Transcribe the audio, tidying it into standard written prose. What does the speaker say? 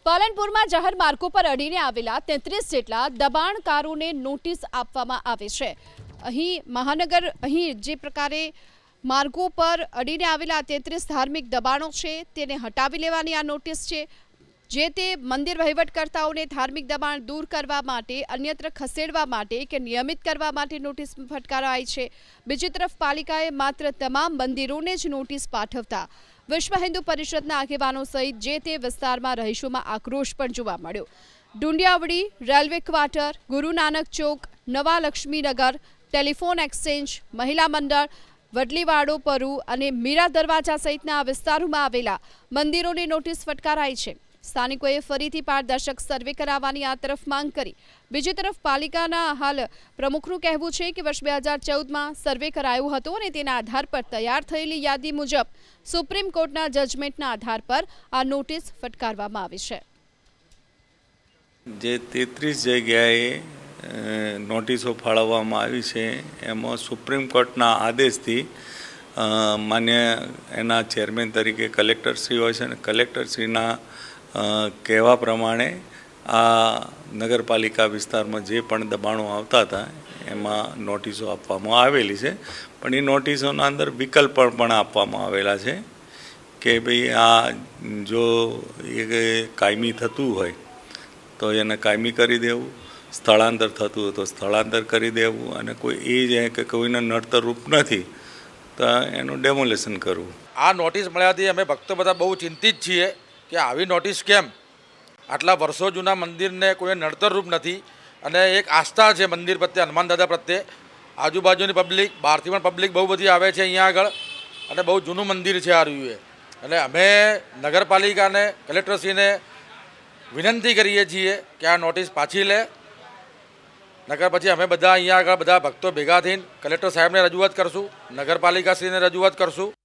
પાલનપુરમાં જાહેર માર્ગો પર અડીને આવેલા 33 જેટલા દબાણકારોને નોટિસ આપવામાં આવી છે। અહીં જે પ્રકારે માર્ગો પર અડીને આવેલા 33 ધાર્મિક દબાણો છે તેને હટાવી લેવાની આ નોટિસ છે। જે તે મંદિર વહીવટકર્તાઓને ધાર્મિક દબાણ દૂર કરવા માટે અન્યત્ર ખસેડવા માટે કે નિયમિત કરવા માટે નોટિસ ફટકારાઈ છે। બીજી તરફ પાલિકાએ માત્ર તમામ મંદિરોને જ નોટિસ પાઠવતા વિશ્વ હિન્દુ પરિષદના આગેવાનો સહિત જે તે વિસ્તારમાં રહીશોમાં આક્રોશ પણ જોવા મળ્યો। ડુંડિયાવડી, રેલવે ક્વાર્ટર, ગુરુ નાનક ચોક, નવા લક્ષ્મીનગર, ટેલિફોન એક્સચેન્જ, મહિલા મંડળ, વડલીવાડો પરુ અને મીરા દરવાજા સહિતના વિસ્તારોમાં આવેલા મંદિરોને નોટિસ ફટકારાઈ છે। સ્થાનિકોએ ફરીથી પારદર્શક સર્વે કરાવવાની આ તરફ માંગ કરી। બીજી તરફ પાલિકાના હાલ પ્રમુખનું કહેવું છે કે વર્ષ 2014માં સર્વે કરાયો હતો અને તેના આધાર પર તૈયાર થયેલી યાદી મુજબ સુપ્રીમ કોર્ટના જજમેન્ટના આધાર પર આ નોટિસ ફટકારવામાં આવી છે। જે 33 જગ્યાએ નોટિસો ફાળવવામાં આવી છે એમાં સુપ્રીમ કોર્ટના આદેશથી માન્ય એના ચેરમેન તરીકે કલેક્ટરશ્રી હોય છે અને કલેક્ટરશ્રીના કહેવા પ્રમાણે આ નગરપાલિકા વિસ્તારમાં જે પણ દબાણો આવતા હતા એમાં નોટિસો આપવામાં આવેલી છે। પણ એ નોટિસોના અંદર વિકલ્પ પણ આપવામાં આવેલા છે કે ભાઈ આ જો એ કાયમી થતું હોય તો એને કાયમી કરી દેવું, સ્થળાંતર થતું હોય તો સ્થળાંતર કરી દેવું અને કોઈ એ જ કે કોઈને નડતરરૂપ નથી તો એનું ડેમોલેશન કરવું। આ નોટિસ મળ્યાથી અમે ભક્તો બધા બહુ ચિંતિત છીએ કે આવી નોટિસ કેમ, આટલા વર્ષો જૂના મંદિરને કોઈ નડતરરૂપ નથી અને એક આસ્થા છે મંદિર પ્રત્યે, હનુમાન દાદા પ્રત્યે। આજુબાજુની પબ્લિક, બહારથી પણ પબ્લિક બહુ બધી આવે છે અહીંયા આગળ અને બહુ જૂનું મંદિર છે આ રહ્યું એ। અને અમે નગરપાલિકાને, કલેક્ટરશ્રીને વિનંતી કરીએ છીએ કે આ નોટિસ પાછી લે, નગર પછી અમે બધા અહીંયા આગળ બધા ભક્તો ભેગા થઈને કલેક્ટર સાહેબને રજૂઆત કરશું, નગરપાલિકાશ્રીને રજૂઆત કરશું।